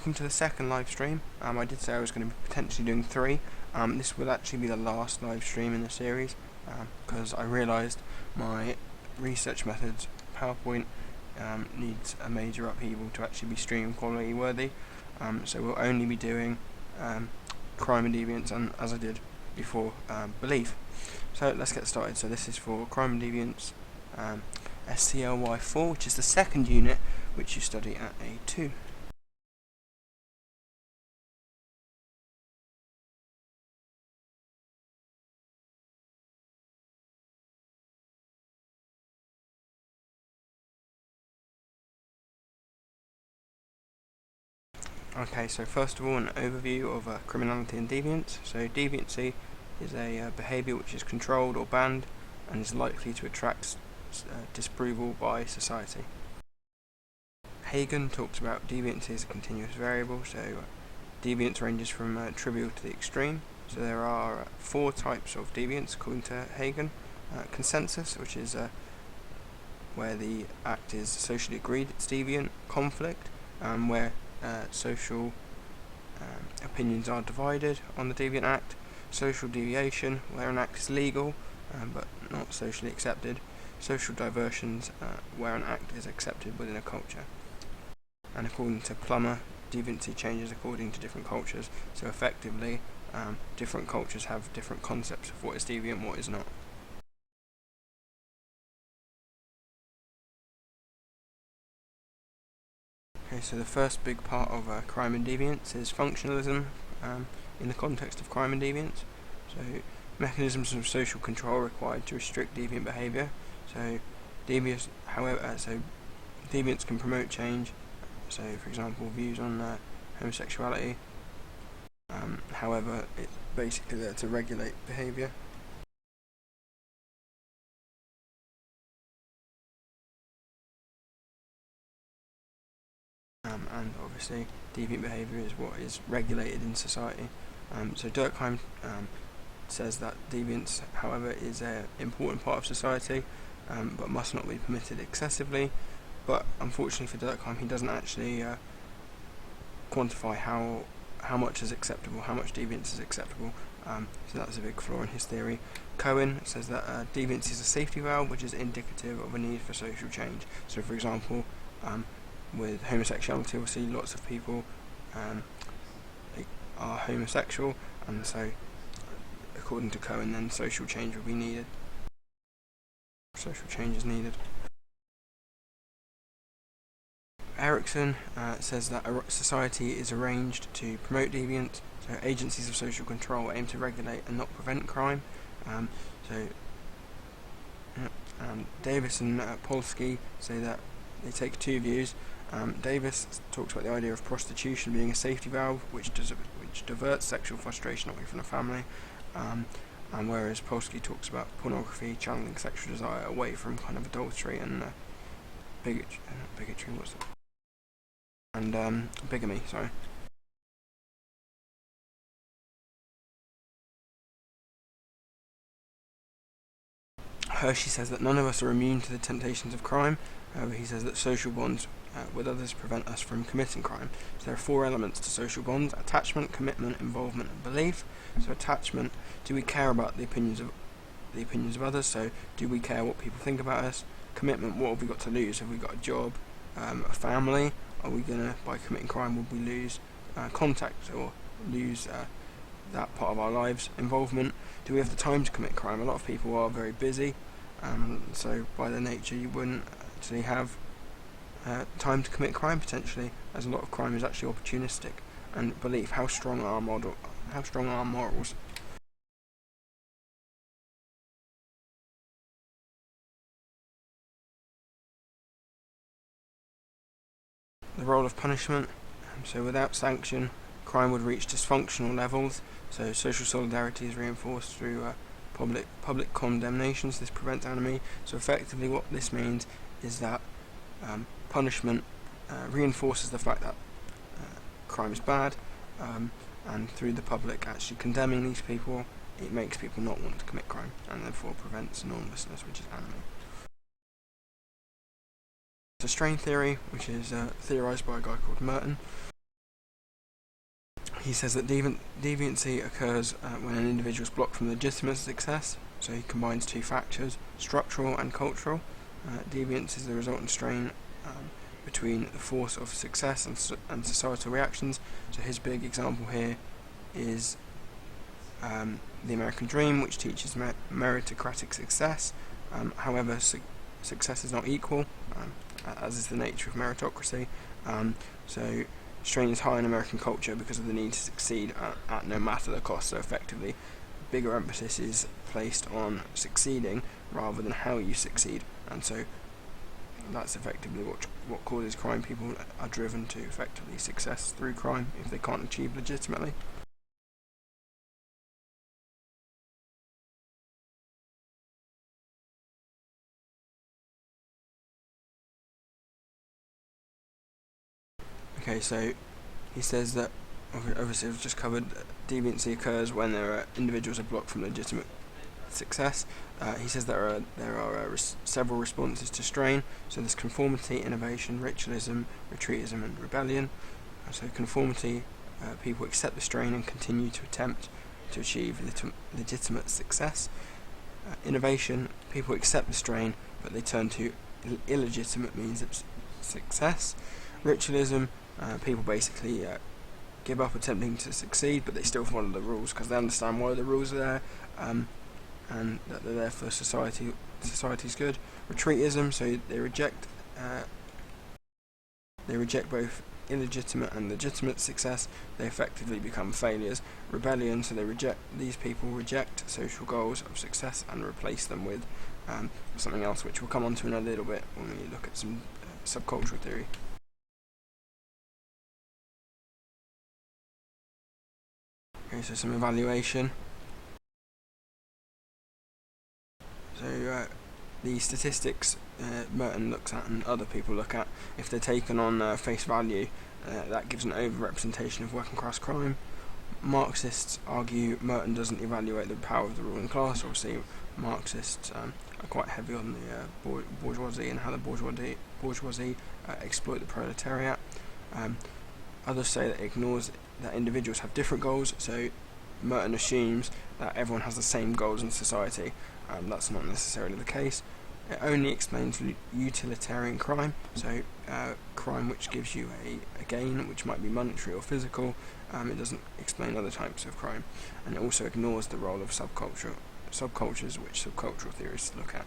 Welcome to the second live stream. I did say I was going to be potentially doing 3. This will actually be the last live stream in the series because I realised my research methods PowerPoint needs a major upheaval to actually be stream quality worthy. So we'll only be doing crime and deviance, and as I did before, belief. So let's get started. So this is for crime and deviance, SCLY 4, which is the second unit which you study at A2. Okay, so first of all, an overview of criminality and deviance. So deviancy is a behaviour which is controlled or banned and is likely to attract disapproval by society. Hagen talks about deviancy as a continuous variable, so deviance ranges from trivial to the extreme. So there are 4 types of deviance according to Hagen. Consensus, which is where the act is socially agreed it's deviant. Conflict, where social opinions are divided on the deviant act. Social deviation, where an act is legal but not socially accepted. Social diversions, where an act is accepted within a culture. And according to Plummer, deviancy changes according to different cultures, so effectively different cultures have different concepts of what is deviant and what is not. Okay, so the first big part of crime and deviance is functionalism in the context of crime and deviance. So mechanisms of social control required to restrict deviant behaviour. So deviance, deviance can promote change. So, for example, views on homosexuality. However, it's basically there to regulate behaviour. And obviously, deviant behaviour is what is regulated in society. So Durkheim says that deviance, however, is an important part of society, but must not be permitted excessively. But unfortunately for Durkheim, he doesn't actually quantify how much is acceptable, how much deviance is acceptable. So that's a big flaw in his theory. Cohen says that deviance is a safety valve which is indicative of a need for social change. So, for example, with homosexuality, we'll see lots of people are homosexual, and so according to Cohen, then social change will be needed. Social change is needed. Erickson says that a society is arranged to promote deviance, so agencies of social control aim to regulate and not prevent crime. Davis and Polsky say that they take 2 views. Davis talks about the idea of prostitution being a safety valve which diverts sexual frustration away from the family, and whereas Polsky talks about pornography channeling sexual desire away from kind of adultery and bigotry, what's it? And bigamy, sorry. Hershey says that none of us are immune to the temptations of crime. However, he says that social bonds with others prevent us from committing crime. So there are 4 elements to social bonds: attachment, commitment, involvement, and belief. So attachment, do we care about the opinions of others? So do we care what people think about us? Commitment, what have we got to lose? Have we got a job, a family? Are we gonna, by committing crime, would we lose contact or lose that part of our lives? Involvement, do we have the time to commit crime? A lot of people are very busy, so by their nature you wouldn't actually have time to commit crime potentially, as a lot of crime is actually opportunistic. And belief, how strong are our morals? The role of punishment. So without sanction, crime would reach dysfunctional levels. So social solidarity is reinforced through public condemnations. This prevents enemy. So effectively what this means is that punishment reinforces the fact that crime is bad, and through the public actually condemning these people, it makes people not want to commit crime, and therefore prevents normlessness, which is enemy. The strain theory, which is theorised by a guy called Merton. He says that deviancy occurs when an individual is blocked from legitimate success, so he combines two factors, structural and cultural. Deviance is the resultant strain between the force of success and societal reactions. So his big example here is the American Dream, which teaches meritocratic success. However, success is not equal, as is the nature of meritocracy. So strain is high in American culture because of the need to succeed at no matter the cost. So effectively, bigger emphasis is placed on succeeding rather than how you succeed, and so that's effectively what causes crime. People are driven to effectively success through crime if they can't achieve legitimately. Okay, so he says that, obviously I've just covered, deviancy occurs when individuals are blocked from legitimate success. He says there are several responses to strain. So there's conformity, innovation, ritualism, retreatism, and rebellion. So conformity, people accept the strain and continue to attempt to achieve legitimate success. Innovation, people accept the strain but they turn to illegitimate means of success. Ritualism, people basically give up attempting to succeed, but they still follow the rules because they understand why the rules are there, and that they're there for society's good. Retreatism, so they reject both illegitimate and legitimate success. They effectively become failures. Rebellion, so these people reject social goals of success and replace them with something else, which we'll come on to in a little bit when we look at some subcultural theory. Okay, so some evaluation. So the statistics Merton looks at and other people look at, if they're taken on face value, that gives an over-representation of working class crime. Marxists argue Merton doesn't evaluate the power of the ruling class. Obviously, Marxists are quite heavy on the bourgeoisie and how the bourgeoisie exploit the proletariat. Others say that it ignores that individuals have different goals, so Merton assumes that everyone has the same goals in society. That's not necessarily the case. It only explains utilitarian crime, so crime which gives you a gain, which might be monetary or physical. It doesn't explain other types of crime, and it also ignores the role of subcultures, which subcultural theorists look at.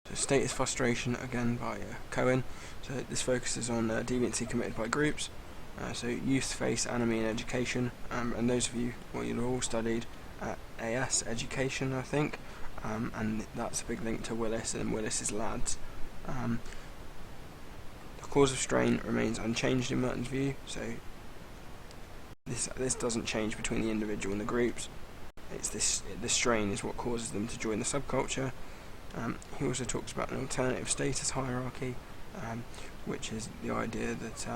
So status frustration, again by Cohen. So this focuses on deviancy committed by groups. So youth face enemy in education, and those of you, well, you've all studied AS education, I think, and that's a big link to Willis and Willis's lads. The cause of strain remains unchanged in Merton's view, so this doesn't change between the individual and the groups. It's the strain is what causes them to join the subculture. He also talks about an alternative status hierarchy, which is the idea that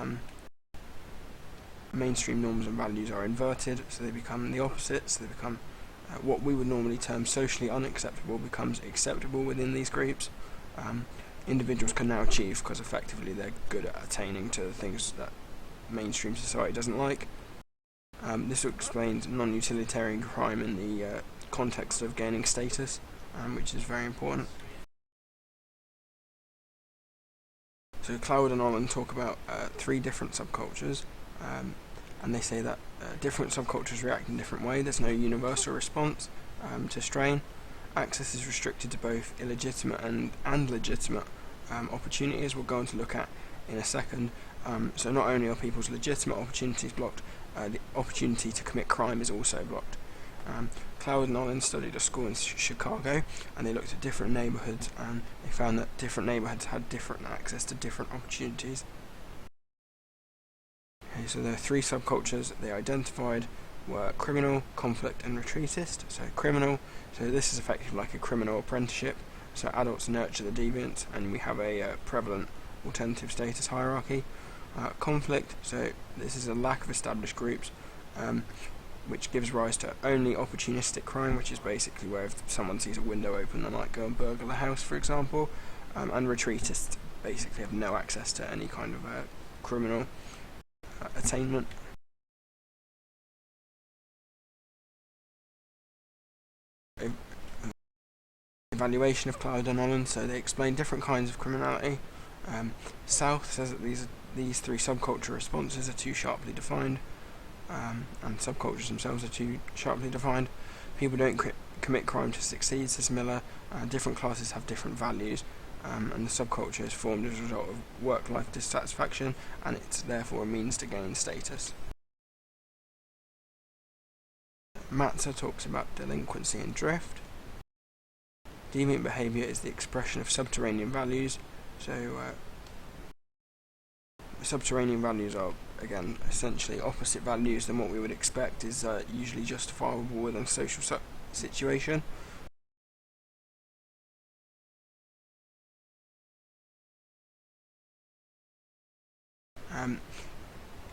mainstream norms and values are inverted, so they become the opposites. They become what we would normally term socially unacceptable becomes acceptable within these groups. Individuals can now achieve because effectively they're good at attaining to the things that mainstream society doesn't like. This explains non-utilitarian crime in the context of gaining status, which is very important. So Cloud and Olin talk about 3 different subcultures, and they say that different subcultures react in different ways. There's no universal response to strain. Access is restricted to both illegitimate and legitimate opportunities. We'll go on to look at in a second. So not only are people's legitimate opportunities blocked, the opportunity to commit crime is also blocked. Cloud and Olin studied a school in Chicago, and they looked at different neighbourhoods, and they found that different neighbourhoods had different access to different opportunities. Okay, so there are 3 subcultures they identified were criminal, conflict, and retreatist. So criminal, so this is effectively like a criminal apprenticeship. So adults nurture the deviants, and we have a prevalent alternative status hierarchy. Conflict, so this is a lack of established groups, which gives rise to only opportunistic crime, which is basically where if someone sees a window open, they might go and burgle the house, for example. And retreatists basically have no access to any kind of criminal. attainment. Evaluation of Cloud and Holland, so they explain different kinds of criminality. South says that these three subculture responses are too sharply defined, and subcultures themselves are too sharply defined. People don't commit crime to succeed, says Miller. Different classes have different values, and the subculture is formed as a result of work-life dissatisfaction, and it's therefore a means to gain status. Matzer talks about delinquency and drift. Deviant behaviour is the expression of subterranean values. So subterranean values are, again, essentially opposite values than what we would expect is usually justifiable within a social situation.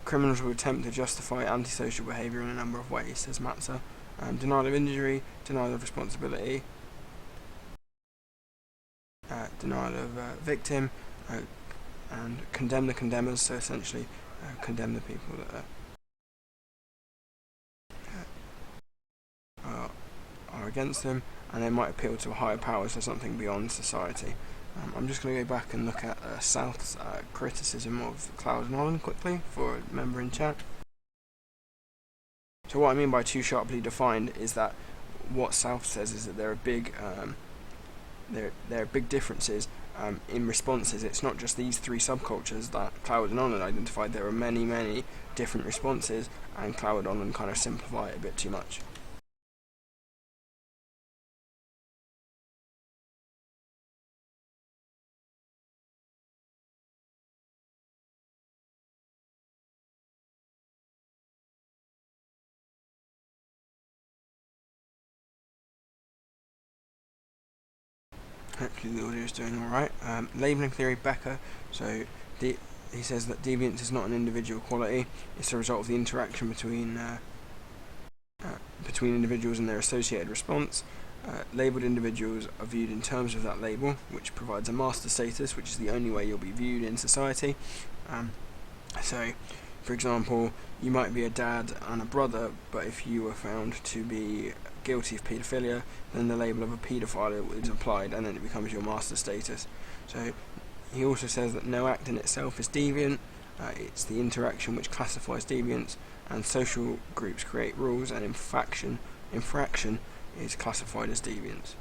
Criminals will attempt to justify antisocial behaviour in a number of ways, says Matzer. Denial of injury, denial of responsibility, denial of victim, and condemn the condemners, so essentially condemn the people that are against them, and they might appeal to higher powers or something beyond society. I'm just going to go back and look at South's criticism of Cloud and Holland quickly for a member in chat. So what I mean by too sharply defined is that what South says is that there are big differences in responses. It's not just these three subcultures that Cloud and Holland identified. There are many different responses, and Cloud and Holland kind of simplify it a bit too much. Hopefully the audio is doing alright. Labelling theory, Becker. So he says that deviance is not an individual quality, it's a result of the interaction between individuals and their associated response. Labelled individuals are viewed in terms of that label, which provides a master status, which is the only way you'll be viewed in society. So, for example, you might be a dad and a brother, but if you were found to be guilty of paedophilia, then the label of a paedophile is applied, and then it becomes your master status. So he also says that no act in itself is deviant, it's the interaction which classifies deviance, and social groups create rules, and infraction is classified as deviance.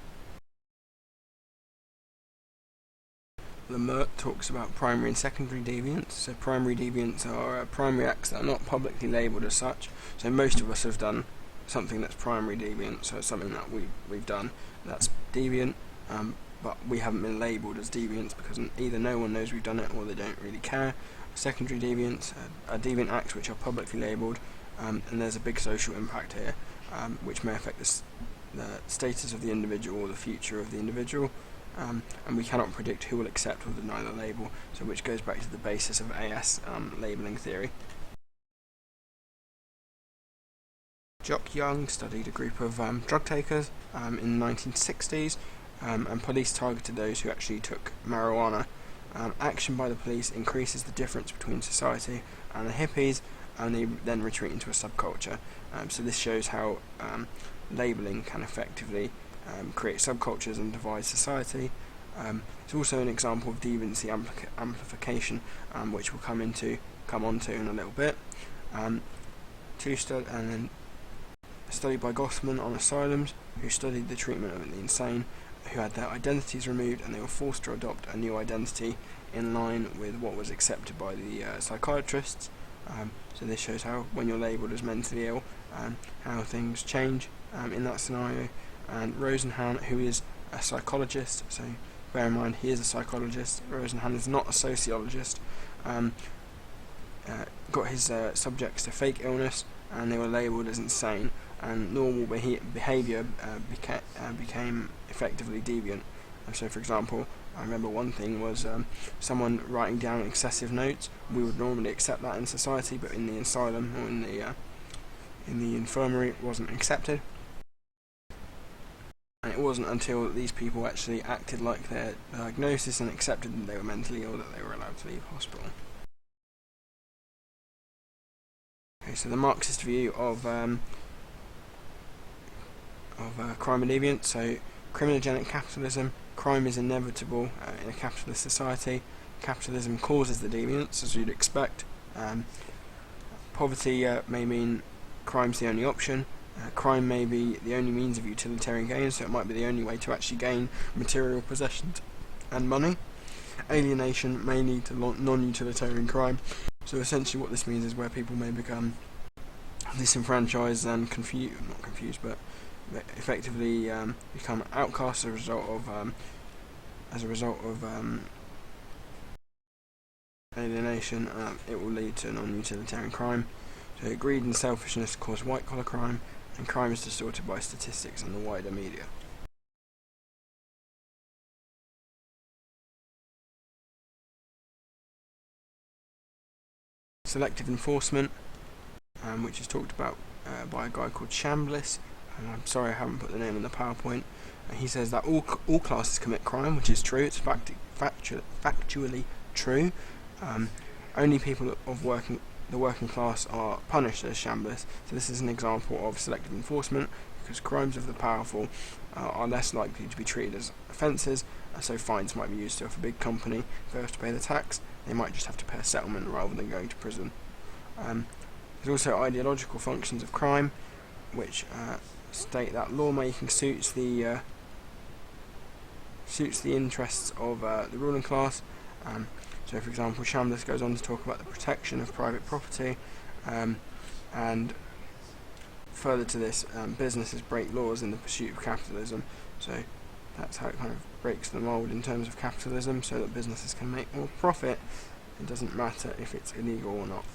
Lemert talks about primary and secondary deviance. So primary deviants are primary acts that are not publicly labelled as such. So most of us have done something that's primary deviant, so something that we've done that's deviant, but we haven't been labelled as deviants because either no one knows we've done it or they don't really care. Secondary deviants are deviant acts which are publicly labelled, and there's a big social impact here, which may affect the status of the individual or the future of the individual, and we cannot predict who will accept or deny the label, so which goes back to the basis of AS labelling theory. Jock Young studied a group of drug takers in the 1960s, and police targeted those who actually took marijuana. Action by the police increases the difference between society and the hippies, and they then retreat into a subculture. So this shows how labelling can effectively create subcultures and divide society. It's also an example of deviancy amplification, which we'll come onto in a little bit. A study by Gossman on asylums, who studied the treatment of the insane, who had their identities removed, and they were forced to adopt a new identity in line with what was accepted by the psychiatrists. So this shows how, when you're labelled as mentally ill, how things change in that scenario. And Rosenhan, who is a psychologist, so bear in mind he is a psychologist, Rosenhan is not a sociologist, got his subjects to fake illness, and they were labelled as insane, and normal behaviour became effectively deviant. So for example, I remember one thing was someone writing down excessive notes. We would normally accept that in society, but in the asylum or in the infirmary it wasn't accepted. And it wasn't until these people actually acted like their diagnosis and accepted that they were mentally ill that they were allowed to leave hospital. Okay, so the Marxist view of crime and deviance. So criminogenic capitalism, crime is inevitable in a capitalist society. Capitalism causes the deviance, as you'd expect. Poverty may mean crime's the only option. Crime may be the only means of utilitarian gain, so it might be the only way to actually gain material possessions and money. Alienation may lead to non-utilitarian crime. So essentially what this means is where people may become disenfranchised and effectively become outcasts as a result of alienation. It will lead to non-utilitarian crime. So greed and selfishness cause white-collar crime, and crime is distorted by statistics and the wider media. Selective enforcement, which is talked about by a guy called Chambliss. I'm sorry I haven't put the name in the PowerPoint. He says that all classes commit crime, which is true. It's factually true. Only people of the working class are punished, as Chambliss. So this is an example of selective enforcement, because crimes of the powerful are less likely to be treated as offences, so fines might be used. So if a big company, if they have to pay the tax, they might just have to pay a settlement rather than going to prison. There's also ideological functions of crime, which state that lawmaking suits the interests of the ruling class. So, for example, Chambliss goes on to talk about the protection of private property, and further to this, businesses break laws in the pursuit of capitalism. So that's how it kind of breaks the mould in terms of capitalism, so that businesses can make more profit. It doesn't matter if it's illegal or not.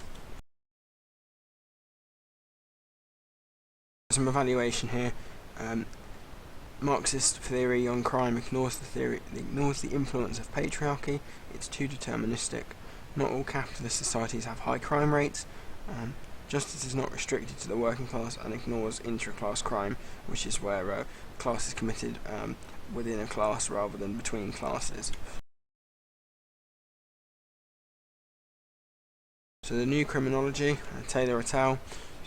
Some evaluation here. Marxist theory on crime ignores the influence of patriarchy. It's too deterministic. Not all capitalist societies have high crime rates. Justice is not restricted to the working class and ignores intra-class crime, which is where class is committed within a class rather than between classes. So the new criminology, Taylor et al.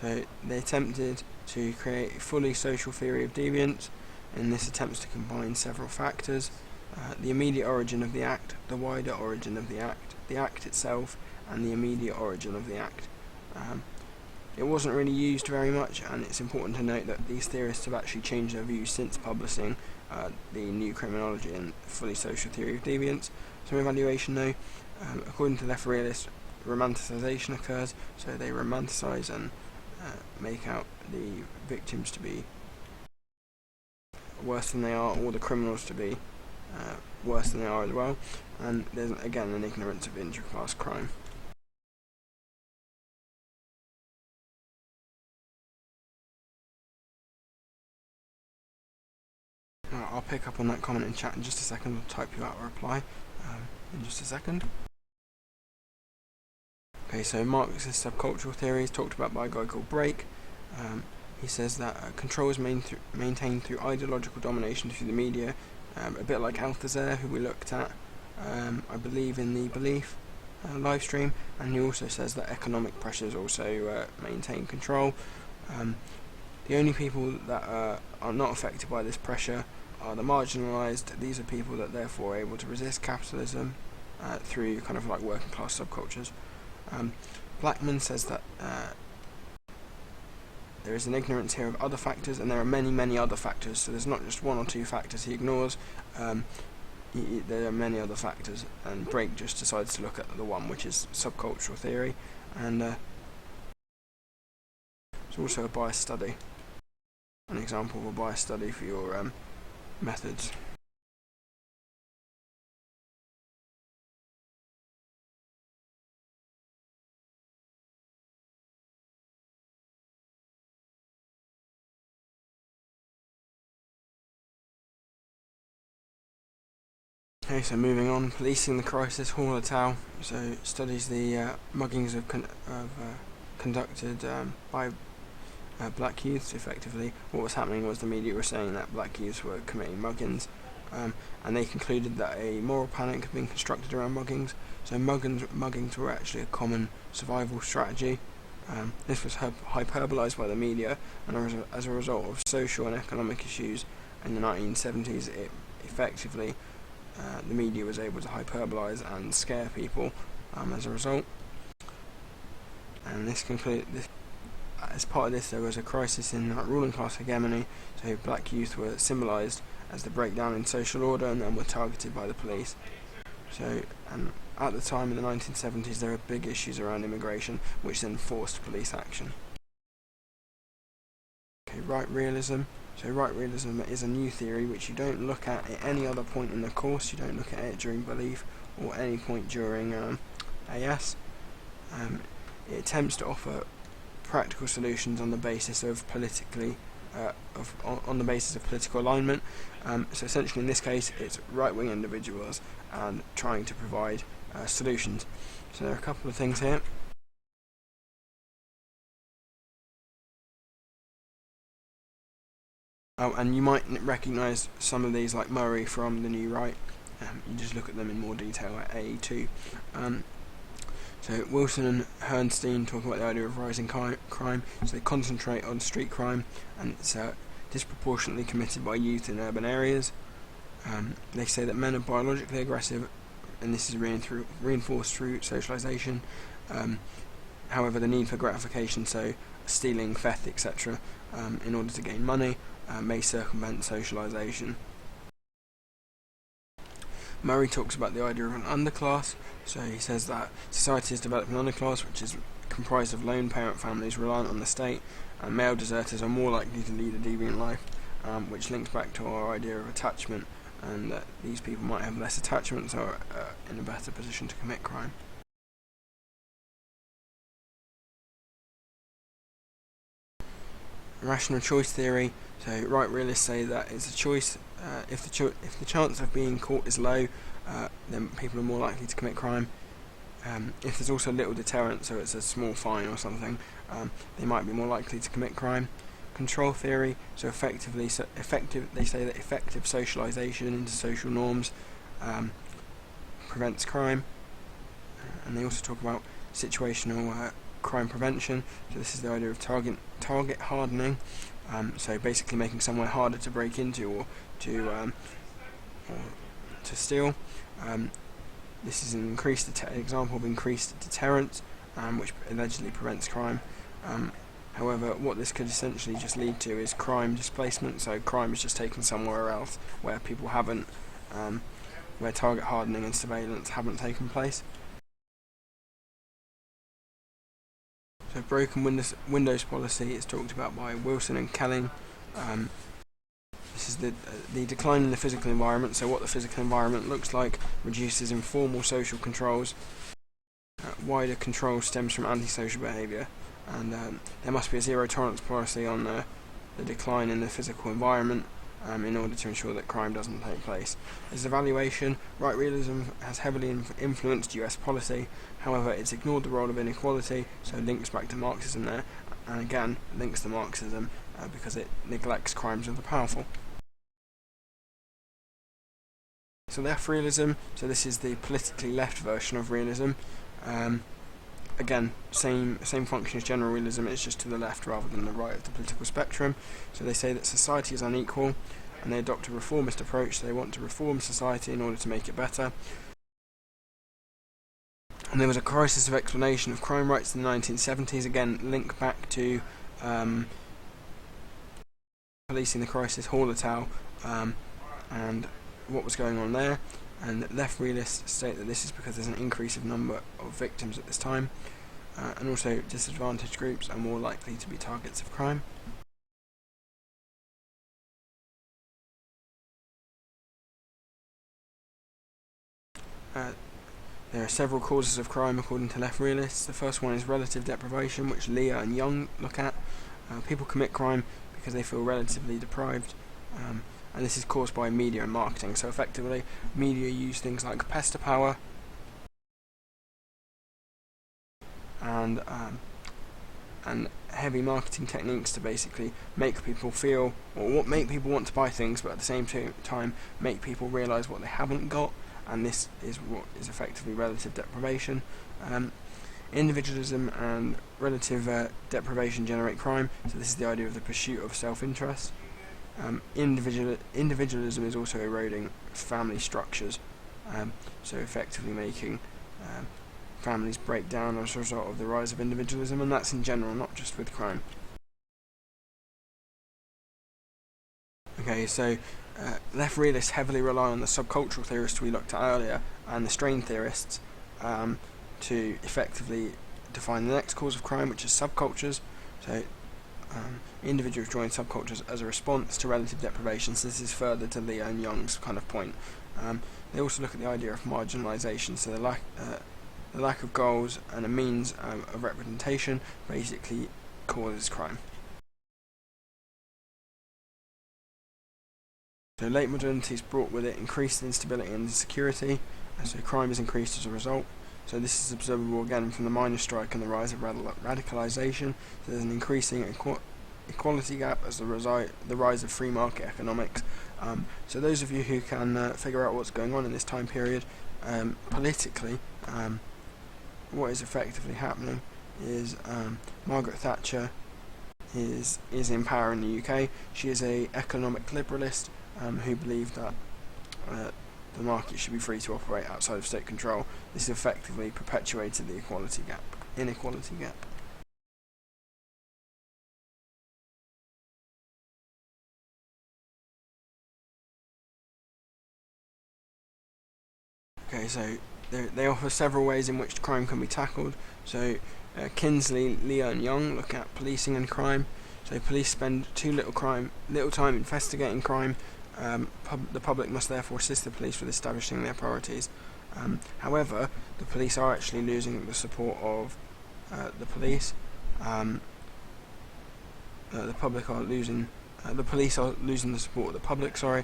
So they attempted to create a fully social theory of deviance, and this attempts to combine several factors: the immediate origin of the act, the wider origin of the act itself, and the immediate origin of the act. It wasn't really used very much, and it's important to note that these theorists have actually changed their views since publishing the new criminology and fully social theory of deviance. Some evaluation though, according to left realists, romanticization occurs, so they romanticize and make out the victims to be worse than they are, or the criminals to be worse than they are as well, and there's again an ignorance of intra-class crime. I'll pick up on that comment in chat in just a second. I'll type you out a reply in just a second. Okay, so Marxist subcultural theories talked about by a guy called Brake. He says that control is maintained through ideological domination through the media, a bit like Althusser, who we looked at, I believe, in the Belief live stream, and he also says that economic pressures also maintain control. The only people that are not affected by this pressure are the marginalised. These are people that therefore are able to resist capitalism through kind of like working class subcultures. Blackman says that there is an ignorance here of other factors, and there are many other factors, so there's not just one or two factors he ignores. There are many other factors, and Brake just decides to look at the one, which is subcultural theory, and it's also a bias study, an example of a bias study for your methods. Okay, so moving on, policing the crisis, Hall et al. So studies the muggings conducted by black youths. Effectively, what was happening was the media were saying that black youths were committing muggings, and they concluded that a moral panic had been constructed around muggings. So muggings were actually a common survival strategy This was hyperbolized by the media, and as a result of social and economic issues in the 1970s, the media was able to hyperbolize and scare people as a result. And as part of this, there was a crisis in ruling class hegemony, so black youth were symbolized as the breakdown in social order and then were targeted by the police. So, at the time in the 1970s, there were big issues around immigration, which then forced police action. Okay, right realism. So right realism is a new theory which you don't look at any other point in the course. You don't look at it during belief or any point during AS. It attempts to offer practical solutions on the basis of political alignment. So essentially, in this case, it's right-wing individuals and trying to provide solutions. So there are a couple of things here. And you might recognise some of these, like Murray from the New Right. You just look at them in more detail at A2. So Wilson and Herrnstein talk about the idea of rising crime. So they concentrate on street crime, and it's disproportionately committed by youth in urban areas. They say that men are biologically aggressive, and this is reinforced through socialisation. However, the need for gratification, so stealing, theft, etc., in order to gain money, may circumvent socialisation. Murray talks about the idea of an underclass. So he says that society has developed an underclass which is comprised of lone parent families reliant on the state, and male deserters are more likely to lead a deviant life, which links back to our idea of attachment, and that these people might have less attachment, so are in a better position to commit crime. Rational choice theory. So right realists say that it's a choice. If the chance of being caught is low, then people are more likely to commit crime. If there's also little deterrent, so it's a small fine or something, they might be more likely to commit crime. Control theory. So they say that effective socialisation into social norms prevents crime, and they also talk about situational crime prevention. So this is the idea of target hardening. So basically making somewhere harder to break into or to steal. This is an example of increased deterrence, which allegedly prevents crime. However, what this could essentially just lead to is crime displacement. So crime is just taken somewhere else where people haven't, where target hardening and surveillance haven't taken place. So broken windows policy is talked about by Wilson and Kelling. This is the decline in the physical environment. So what the physical environment looks like reduces informal social controls. Wider control stems from antisocial behaviour, and there must be a zero tolerance policy on the decline in the physical environment in order to ensure that crime doesn't take place. As evaluation, right realism has heavily influenced US policy. However, it's ignored the role of inequality, so it links back to Marxism there, and again links to Marxism because it neglects crimes of the powerful. So left realism, so this is the politically left version of realism. Again, same function as general realism, it's just to the left rather than the right of the political spectrum. So they say that society is unequal, and they adopt a reformist approach. They want to reform society in order to make it better. And there was a crisis of explanation of crime rights in the 1970s, again link back to policing the crisis, Hallertau, and what was going on there. And left realists state that this is because there's an increase of number of victims at this time, and also disadvantaged groups are more likely to be targets of crime. There are several causes of crime according to left realists. The first one is relative deprivation, which Lear and Young look at. People commit crime because they feel relatively deprived. And this is caused by media and marketing. So effectively, media use things like pester power and heavy marketing techniques to basically make people feel, or make people want to buy things, but at the same time make people realise what they haven't got, and this is what is effectively relative deprivation. Individualism and relative deprivation generate crime, so this is the idea of the pursuit of self-interest. Individualism is also eroding family structures, so effectively making families break down as a result of the rise of individualism, and that's in general, not just with crime. Okay, so left realists heavily rely on the subcultural theorists we looked at earlier and the strain theorists to effectively define the next cause of crime, which is subcultures. So individuals join subcultures as a response to relative deprivation. So this is further to Leo and Young's kind of point. They also look at the idea of marginalisation, so the lack of goals and a means of representation basically causes crime. So late modernity has brought with it increased instability and insecurity, and so crime is increased as a result. So this is observable again from the miners' strike and the rise of radicalisation. So there's an increasing equality gap as the rise of free market economics. So those of you who can figure out what's going on in this time period politically, what is effectively happening is Margaret Thatcher is in power in the UK. She is an economic liberalist who believed that the market should be free to operate outside of state control. This effectively perpetuated the inequality gap. Okay, so they offer several ways in which crime can be tackled. So Kinsley, Leo and Young look at policing and crime. So police spend too little time investigating crime. The public must therefore assist the police with establishing their priorities. However, the police are actually losing the support of the police. The police are losing the support of the public. So,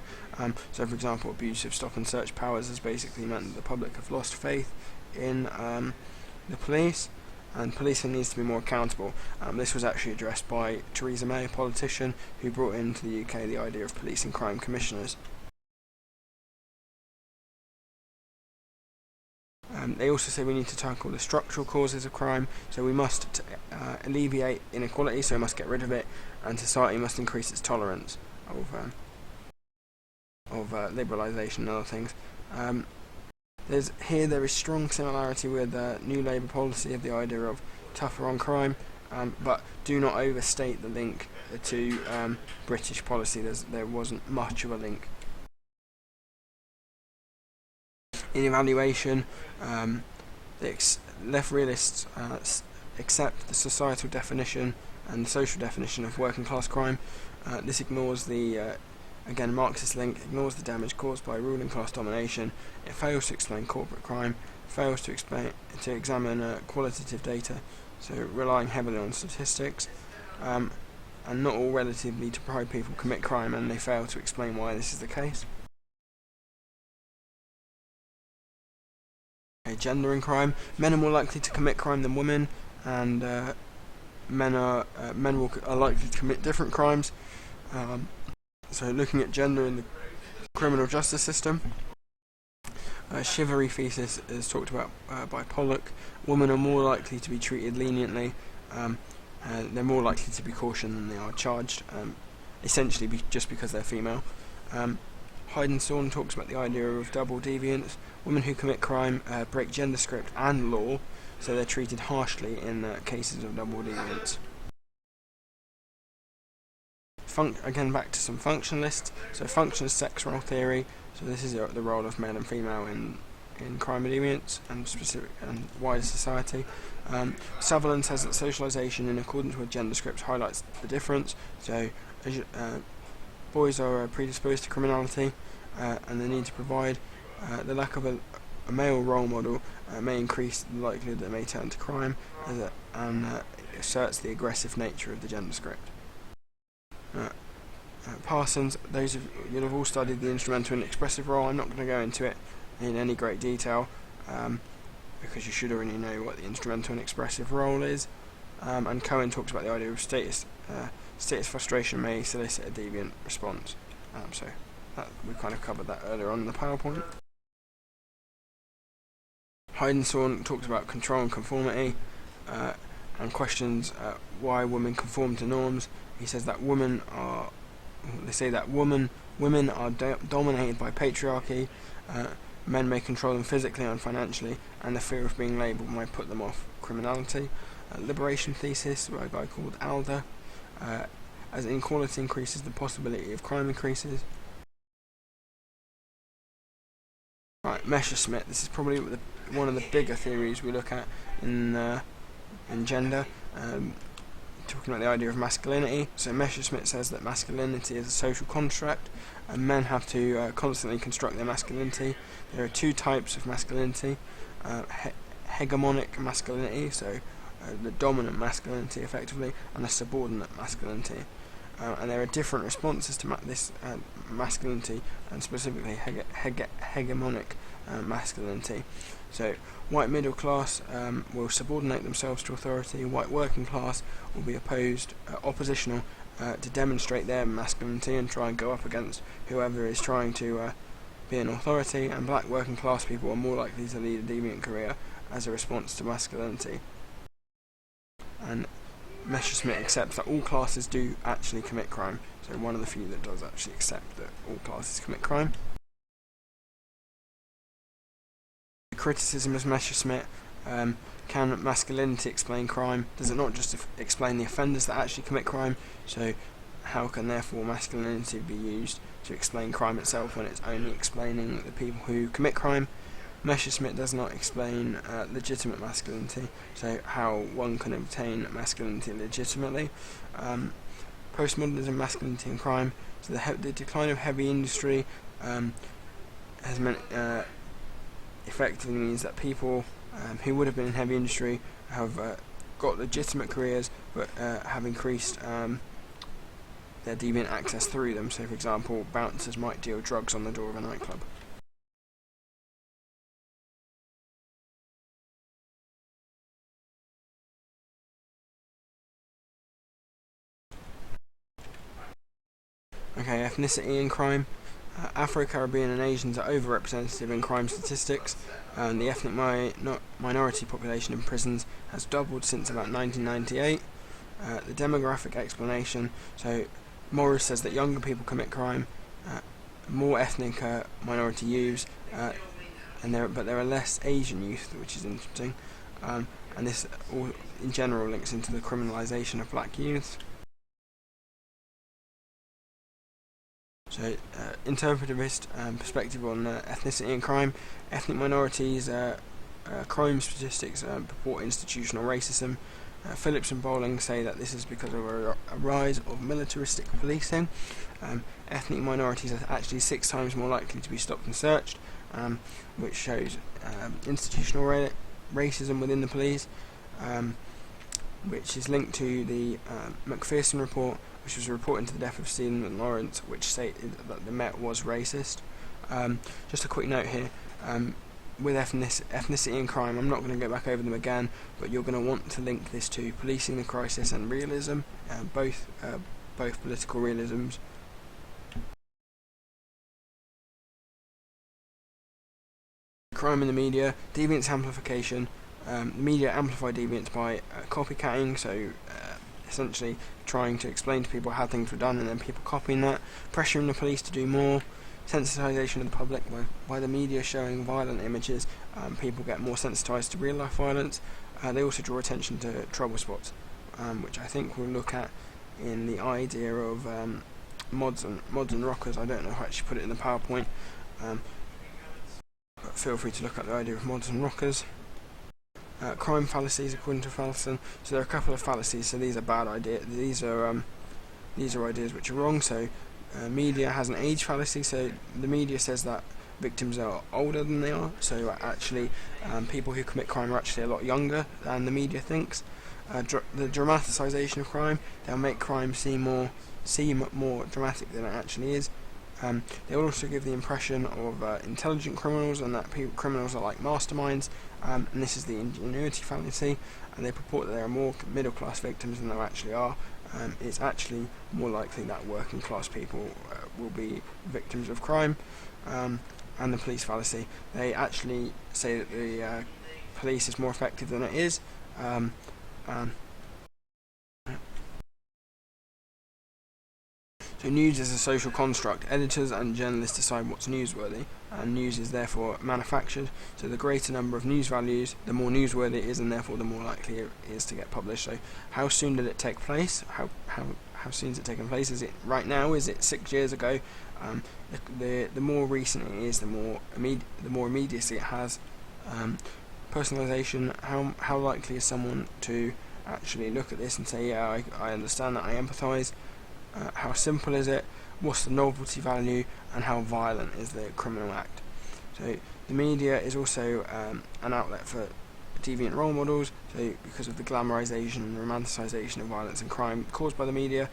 for example, abusive stop and search powers has basically meant that the public have lost faith in the police, and policing needs to be more accountable. This was actually addressed by Theresa May, a politician, who brought into the UK the idea of policing crime commissioners. They also say we need to tackle the structural causes of crime, so we must alleviate inequality, so we must get rid of it, and society must increase its tolerance of liberalisation and other things. There is strong similarity with New Labour policy of the idea of tougher on crime, but do not overstate the link to British policy. There wasn't much of a link. In evaluation, the left realists accept the societal definition and the social definition of working class crime. This ignores the again, Marxist link, ignores the damage caused by ruling class domination. It fails to explain corporate crime, fails to examine qualitative data, so relying heavily on statistics. And not all relatively deprived people commit crime, and they fail to explain why this is the case. Gender in crime. Men are more likely to commit crime than women, and men are likely to commit different crimes. So looking at gender in the criminal justice system, chivalry thesis is talked about by Pollock. Women are more likely to be treated leniently. They're more likely to be cautioned than they are charged, essentially just because they're female. Heidenstern talks about the idea of double deviance. Women who commit crime break gender script and law, so they're treated harshly in cases of double deviance. Again, back to some functionalists. So functionalist sex role theory. So this is the role of male and female in crime and deviance and specific and wider society. Sutherland says that socialisation in accordance with gender scripts highlights the difference. So boys are predisposed to criminality, and the need to provide. The lack of a male role model may increase the likelihood that they may turn to crime, and asserts the aggressive nature of the gender script. Parsons, those of you have all studied the instrumental and expressive role. I'm not going to go into it in any great detail, because you should already know what the instrumental and expressive role is. And Cohen talks about the idea of status frustration may solicit a deviant response. So we kind of covered that earlier on in the PowerPoint. Heidenstern talks about control and conformity. and questions why women conform to norms. He says that women are dominated by patriarchy. Men may control them physically and financially, and the fear of being labelled might put them off criminality. Liberation thesis by a guy called Alder. As inequality increases, the possibility of crime increases. Right, Messerschmitt. This is probably one of the bigger theories we look at in gender. Talking about the idea of masculinity. So Messerschmitt says that masculinity is a social construct, and men have to constantly construct their masculinity. There are two types of masculinity: hegemonic masculinity, so the dominant masculinity, effectively, and the subordinate masculinity. And there are different responses to this masculinity, and specifically hegemonic masculinity. So white middle class will subordinate themselves to authority. White working class will be oppositional to demonstrate their masculinity and try and go up against whoever is trying to be an authority. And black working class people are more likely to lead a deviant career as a response to masculinity. And Messerschmitt accepts that all classes do actually commit crime, so one of the few that does actually accept that all classes commit crime. The criticism of Messerschmitt: can masculinity explain crime? Does it not just explain the offenders that actually commit crime? So how can therefore masculinity be used to explain crime itself when it's only explaining the people who commit crime? Messerschmitt does not explain legitimate masculinity, so how one can obtain masculinity legitimately. Postmodernism, masculinity and crime. So the decline of heavy industry has meant effectively means that people who would have been in heavy industry have got legitimate careers, but have increased their deviant access through them. So, for example, bouncers might deal drugs on the door of a nightclub. Okay, ethnicity and crime. Afro-Caribbean and Asians are overrepresented in crime statistics. The ethnic minority population in prisons has doubled since about 1998. The demographic explanation. So Morris says that younger people commit crime, more ethnic minority youths, but there are less Asian youth, which is interesting. And this all in general links into the criminalisation of black youths. So, interpretivist perspective on ethnicity and crime. Ethnic minorities crime statistics purport institutional racism. Phillips and Bowling say that this is because of a rise of militaristic policing. Ethnic minorities are actually 6 times more likely to be stopped and searched, which shows institutional racism within the police, which is linked to the McPherson report, which was a report into the death of Stephen and Lawrence, which stated that the Met was racist. Just a quick note here, with ethnicity and crime, I'm not going to go back over them again, but you're going to want to link this to Policing the Crisis and Realism, both political realisms. Crime in the media, deviance amplification. The media amplify deviance by copycatting, so essentially trying to explain to people how things were done and then people copying that, pressuring the police to do more, sensitisation of the public by the media showing violent images. People get more sensitised to real life violence. They also draw attention to trouble spots, which I think we'll look at in the idea of mods and rockers. I don't know how to actually put it in the PowerPoint, but feel free to look at the idea of mods and rockers. Crime fallacies according to Fallon. So there are a couple of fallacies. So these are bad ideas. These are ideas which are wrong. So media has an age fallacy. So the media says that victims are older than they are. So actually, people who commit crime are actually a lot younger than the media thinks. The dramatisation of crime. They'll make crime seem more dramatic than it actually is. They will also give the impression of intelligent criminals and that criminals are like masterminds, and this is the ingenuity fallacy, and they purport that there are more middle class victims than there actually are. It's actually more likely that working class people will be victims of crime. And the police fallacy. They actually say that the police is more effective than it is, And so news is a social construct. Editors and journalists decide what's newsworthy, and news is therefore manufactured. So the greater number of news values, the more newsworthy it is, and therefore the more likely it is to get published. So how soon did it take place? How soon has it taken place? Is it right now? Is it 6 years ago? The more recent it is, the more immediacy it has. Personalization. How likely is someone to actually look at this and say, yeah, I understand that, I empathise? How simple is it? What's the novelty value? And how violent is the criminal act? So the media is also an outlet for deviant role models. So because of the glamorization and romanticization of violence and crime caused by the media,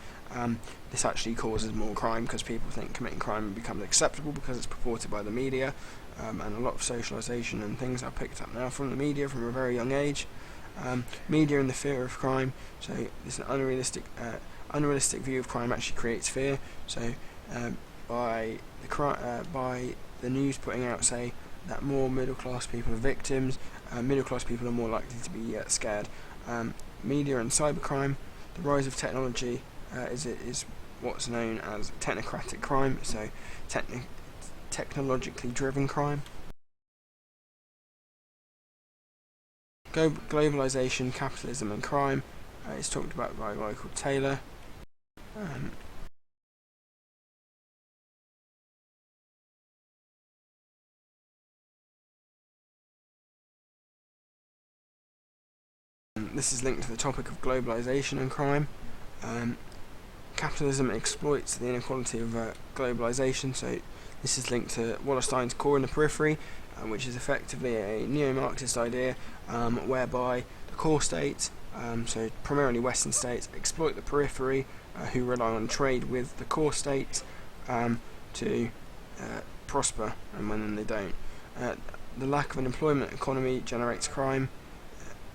this actually causes more crime because people think committing crime becomes acceptable because it's purported by the media, and a lot of socialization and things are picked up now from the media from a very young age. Media and the fear of crime. So this is an unrealistic view of crime actually creates fear. So by the news putting out, say, that more middle class people are victims, middle class people are more likely to be scared. Media and cybercrime. The rise of technology is what's known as technocratic crime. So technologically driven crime. Globalization, capitalism and crime is talked about by a guy called Taylor. This is linked to the topic of globalization and crime. Capitalism exploits the inequality of globalization, so this is linked to Wallerstein's core in the periphery, which is effectively a neo-Marxist idea whereby the core states, so primarily Western states, exploit the periphery who rely on trade with the core states to prosper, and when they don't. The lack of an employment economy generates crime.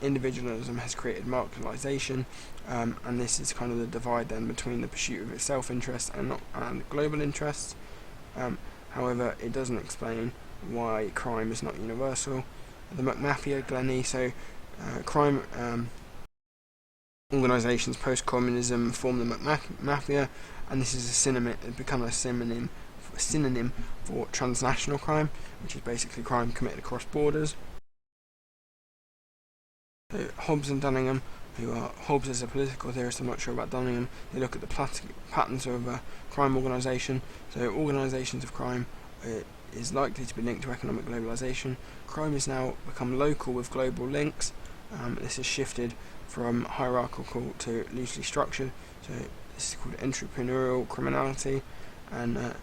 Individualism has created marginalisation, and this is kind of the divide then between the pursuit of its self-interest and global interests. However, it doesn't explain why crime is not universal. The McMafia, Glennie, so crime organisations post-communism form the McMafia, and this is become a synonym for transnational crime, which is basically crime committed across borders. So Hobbes and Dunningham, Hobbes is a political theorist, I'm not sure about Dunningham. They look at the patterns of crime organisation. So organisations of crime is likely to be linked to economic globalisation. Crime has now become local with global links. This has shifted from hierarchical to loosely structured. So this is called entrepreneurial criminality, and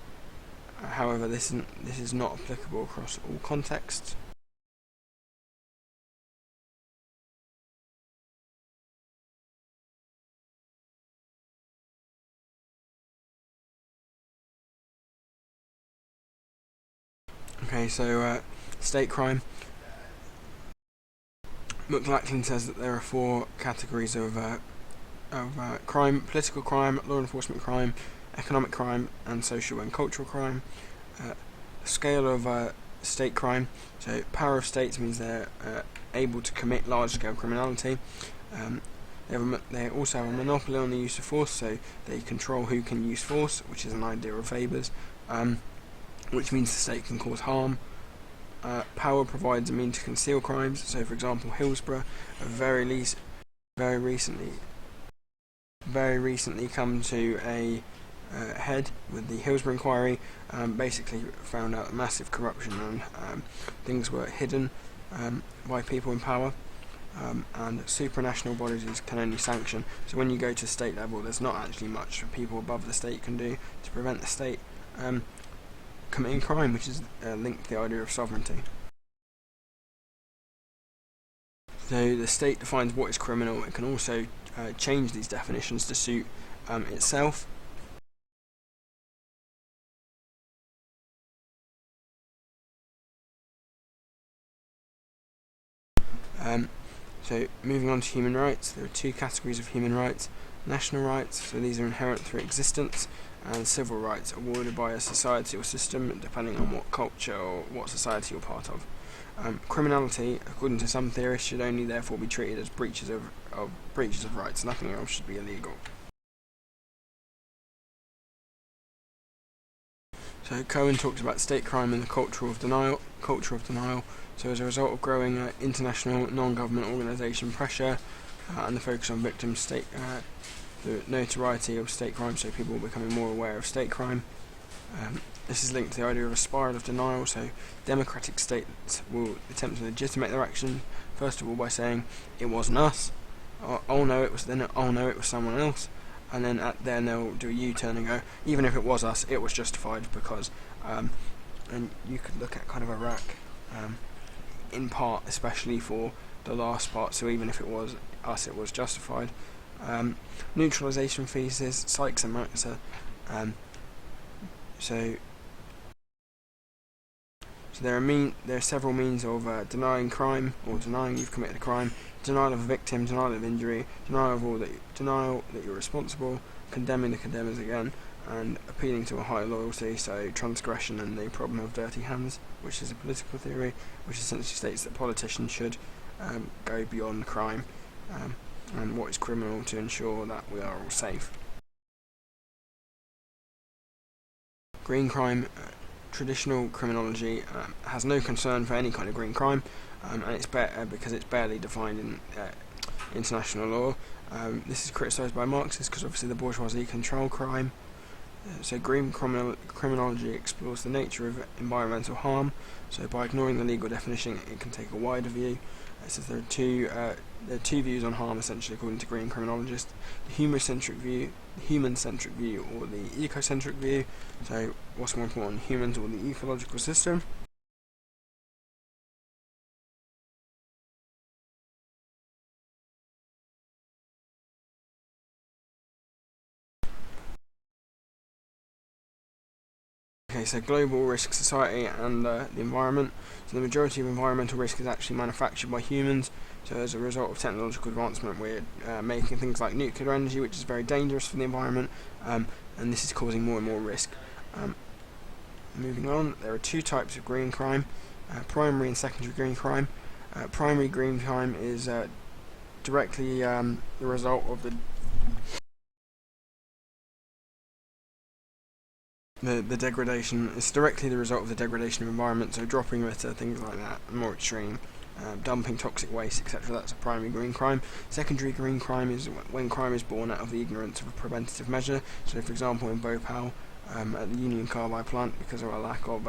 however, this is not applicable across all contexts. Okay, so state crime. McLachlan says that there are 4 categories of crime: political crime, law enforcement crime, economic crime, and social and cultural crime. The scale of state crime. So power of states means they're able to commit large-scale criminality. They also have a monopoly on the use of force, so they control who can use force, which is an idea of Weber's. Which means the state can cause harm. Power provides a means to conceal crimes. So, for example, Hillsborough have very recently come to a head with the Hillsborough inquiry. Basically, found out massive corruption and things were hidden by people in power. And supranational bodies can only sanction. So, when you go to state level, there's not actually much people above the state can do to prevent the state committing crime, which is linked to the idea of sovereignty. So the state defines what is criminal. It can also change these definitions to suit itself. So moving on to human rights, there are 2 categories of human rights: national rights, so these are inherent through existence, and civil rights awarded by a society or system depending on what culture or what society you're part of. Criminality, according to some theorists, should only therefore be treated as breaches of rights. Nothing else should be illegal. So Cohen talks about state crime and the culture of denial. So as a result of growing international non-government organisation pressure and the focus on victim state, the notoriety of state crime, so people becoming more aware of state crime. This is linked to the idea of a spiral of denial. So democratic states will attempt to legitimate their action, first of all by saying it wasn't us, oh no it was someone else, and then they'll do a U-turn and go, even if it was us, it was justified because, and you could look at kind of Iraq, in part, especially for the last part, so even if it was us, it was justified. Neutralization thesis, Sykes and Maxer. So there are several means of denying crime, or denying you've committed a crime: denial of a victim, denial of injury, denial that you're responsible, condemning the condemners again, and appealing to a higher loyalty. So transgression and the problem of dirty hands, which is a political theory, which essentially states that politicians should go beyond crime and what is criminal to ensure that we are all safe. Green crime. Traditional criminology has no concern for any kind of green crime, and it's because it's barely defined in international law. This is criticised by Marxists because obviously the bourgeoisie control crime. So green criminology explores the nature of environmental harm. So by ignoring the legal definition, it can take a wider view. It says there are two views on harm, essentially, according to green criminologists: the human-centric view, or the ecocentric view. So what's more important, humans or the ecological system? Okay, so global risk, society and the environment. So the majority of environmental risk is actually manufactured by humans. So as a result of technological advancement, we're making things like nuclear energy, which is very dangerous for the environment, and this is causing more and more risk. Moving on, there are two types of green crime: primary and secondary green crime. Primary green crime is directly the result of the degradation. It's directly the result of the degradation of environment, so dropping litter, things like that, more extreme, dumping toxic waste, etc. That's a primary green crime. Secondary green crime is when crime is born out of the ignorance of a preventative measure. So, for example, in Bhopal, at the Union Carbide plant, because of a lack of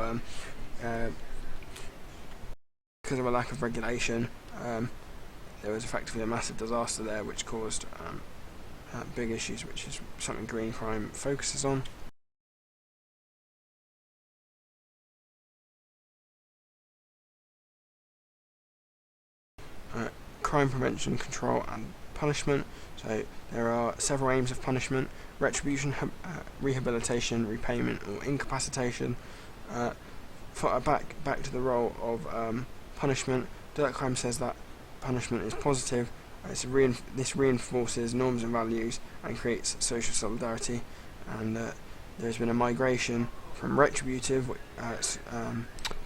regulation, there was effectively a massive disaster there, which caused big issues, which is something green crime focuses on. Crime prevention, control and punishment. So there are several aims of punishment: retribution, rehabilitation, repayment or incapacitation. Back to the role of punishment. Durkheim says that punishment is positive. This reinforces norms and values and creates social solidarity, and there's been a migration from retributive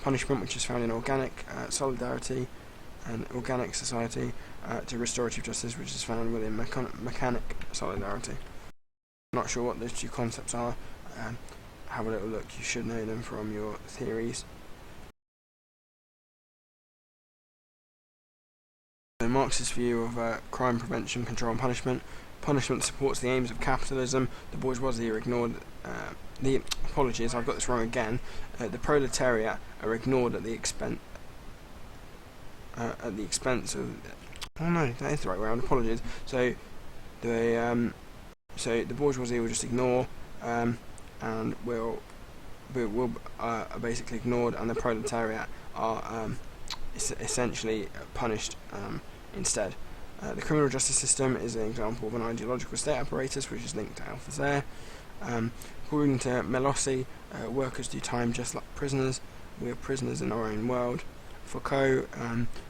punishment, which is found in organic solidarity and organic society, to restorative justice, which is found within mechanic solidarity. I'm not sure what those two concepts are. Have a little look, you should know them from your theories. The Marxist view of crime prevention, control and punishment. Punishment supports the aims of capitalism. The bourgeoisie are ignored. Apologies, I've got this wrong again. The proletariat are ignored at the expense of. Oh no, that is the right way around. Apologies. So the bourgeoisie will just ignore, and will are basically ignored, and the proletariat are essentially punished instead. The criminal justice system is an example of an ideological state apparatus, which is linked to Althusser. According to Melossi, workers do time just like prisoners. We are prisoners in our own world. Foucault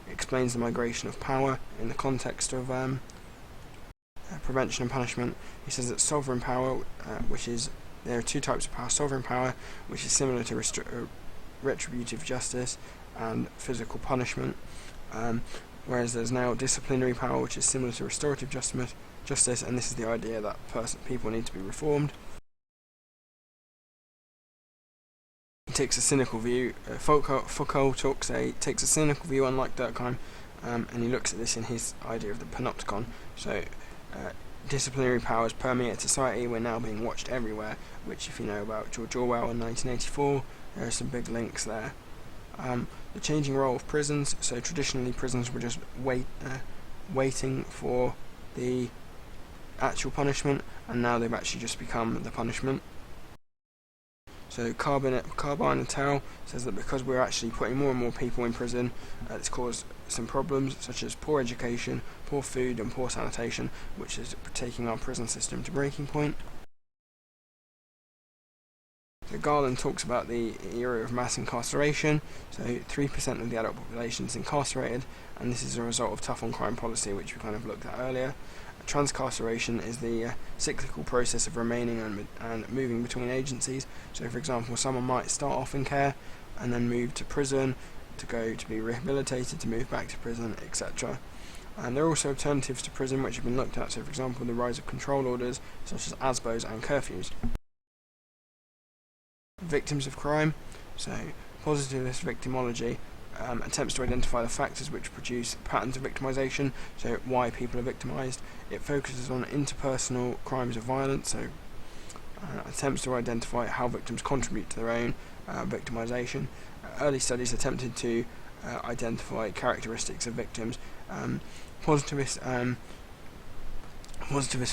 explains the migration of power in the context of prevention and punishment. He says that sovereign power, there are two types of power: sovereign power, which is similar to retributive justice, and physical punishment, whereas there's now disciplinary power, which is similar to restorative justice, and this is the idea that people need to be reformed. He takes a cynical view. Foucault takes a cynical view, unlike Durkheim, and he looks at this in his idea of the panopticon. So, disciplinary powers permeate society. We're now being watched everywhere, which, if you know about George Orwell in 1984, there are some big links there. The changing role of prisons. So traditionally prisons were just waiting for the actual punishment, and now they've actually just become the punishment. So Carbine et al. Says that because we're actually putting more and more people in prison, it's caused some problems such as poor education, poor food and poor sanitation, which is taking our prison system to breaking point. So Garland talks about the era of mass incarceration. So 3% of the adult population is incarcerated, and this is a result of tough on crime policy, which we kind of looked at earlier. Transcarceration is the cyclical process of remaining and moving between agencies. So, for example, someone might start off in care and then move to prison, to go to be rehabilitated, to move back to prison, etc. And there are also alternatives to prison which have been looked at. So, for example, the rise of control orders such as ASBOs and curfews. Victims of crime. So, positivist victimology attempts to identify the factors which produce patterns of victimization, so why people are victimized. It focuses on interpersonal crimes of violence, so attempts to identify how victims contribute to their own victimization. Early studies attempted to identify characteristics of victims. Positivist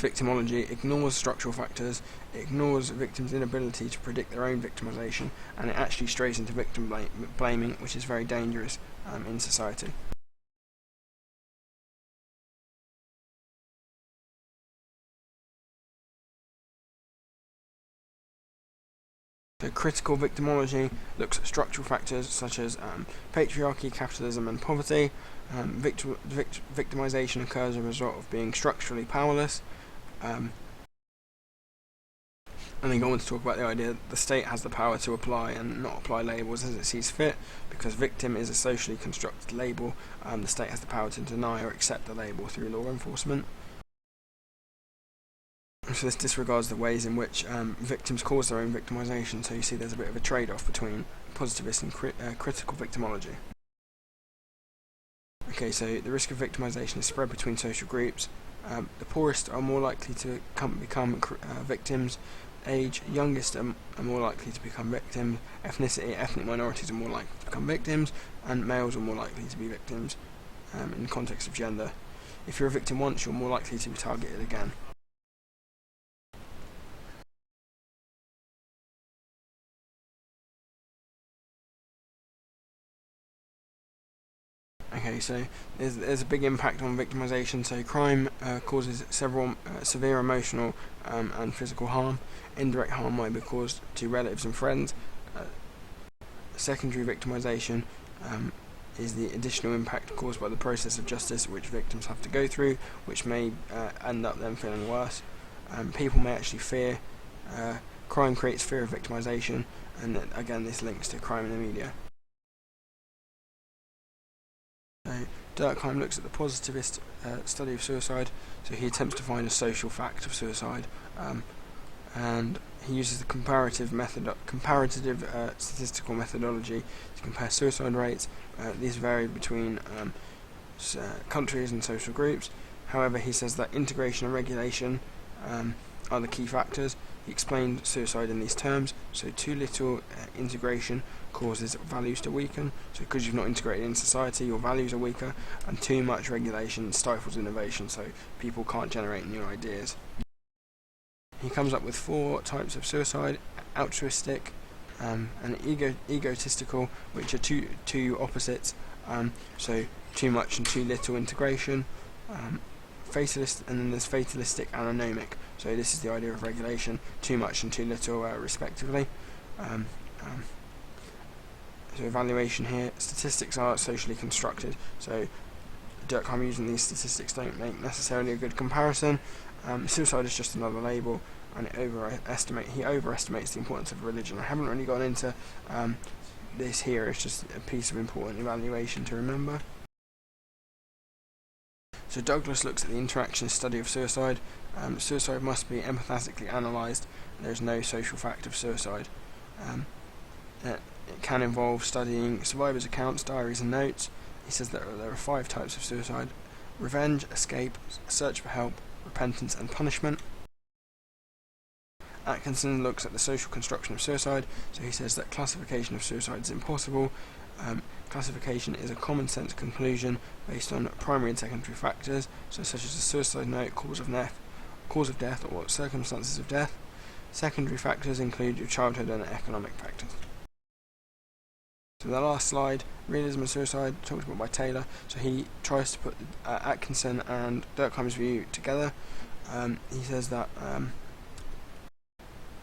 victimology ignores structural factors, ignores victims' inability to predict their own victimization, and it actually strays into victim blaming, which is very dangerous in society. So critical victimology looks at structural factors such as patriarchy, capitalism and poverty. Victimization occurs as a result of being structurally powerless. And then go on to talk about the idea that the state has the power to apply and not apply labels as it sees fit. Because victim is a socially constructed label, the state has the power to deny or accept the label through law enforcement. So this disregards the ways in which victims cause their own victimization, so you see there's a bit of a trade-off between positivist and critical victimology. Okay, so the risk of victimization is spread between social groups. The poorest are more likely to become victims. Age, youngest are more likely to become victims. Ethnicity, ethnic minorities are more likely to become victims, and males are more likely to be victims in the context of gender. If you're a victim once, you're more likely to be targeted again. Okay, so there's a big impact on victimization. So crime causes several severe emotional and physical harm. Indirect harm might be caused to relatives and friends. Secondary victimization is the additional impact caused by the process of justice which victims have to go through, which may end up them feeling worse. People may actually fear. Crime creates fear of victimization, and again this links to crime in the media. Durkheim looks at the positivist study of suicide, so he attempts to find a social fact of suicide, and he uses the comparative statistical methodology to compare suicide rates. These vary between countries and social groups. However, he says that integration and regulation are the key factors. He explained suicide in these terms. So too little integration causes values to weaken. So because you've not integrated in society, your values are weaker. And too much regulation stifles innovation, so people can't generate new ideas. He comes up with 4 types of suicide: altruistic and egotistical, which are two opposites. So too much and too little integration. Fatalist, and then there's fatalistic and anomic. So this is the idea of regulation: too much and too little, respectively. So evaluation here. Statistics are socially constructed. So Durkheim using these statistics don't make necessarily a good comparison. Suicide is just another label, and he overestimates the importance of religion. I haven't really gone into this here is just a piece of important evaluation to remember. So Douglas looks at the interaction study of suicide. Suicide must be empathetically analysed. There is no social fact of suicide. It can involve studying survivors' accounts, diaries and notes. He says that there are 5 types of suicide: revenge, escape, search for help, repentance and punishment. Atkinson looks at the social construction of suicide, so he says that classification of suicide is impossible. Classification is a common sense conclusion based on primary and secondary factors, such as a suicide note, cause of death or circumstances of death. Secondary factors include your childhood and economic factors. So the last slide, Realism and Suicide, talked about by Taylor. So he tries to put Atkinson and Durkheim's view together. He says that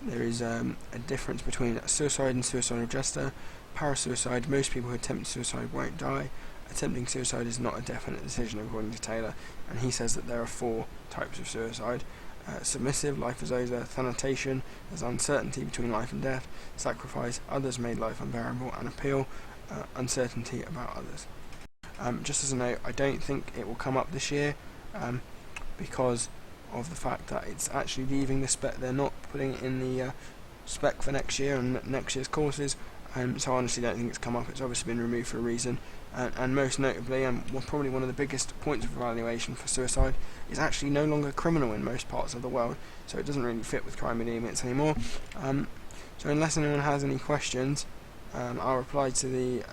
there is a difference between suicide and suicidal gesture. Parasuicide, most people who attempt suicide won't die. Attempting suicide is not a definite decision according to Taylor, and he says that there are 4 types of suicide. Submissive, life is over. Thanatation, there's uncertainty between life and death. Sacrifice, others made life unbearable. And appeal, uncertainty about others. Just as a note, I don't think it will come up this year because of the fact that it's actually leaving the spec. They're not putting it in the spec for next year and next year's courses. So I honestly don't think it's come up. It's obviously been removed for a reason. And most notably, probably one of the biggest points of evaluation for suicide is actually no longer criminal in most parts of the world. So it doesn't really fit with crime and deviance anymore. So unless anyone has any questions, I'll reply to the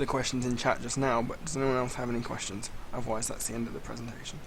questions in chat just now. But does anyone else have any questions? Otherwise, that's the end of the presentation.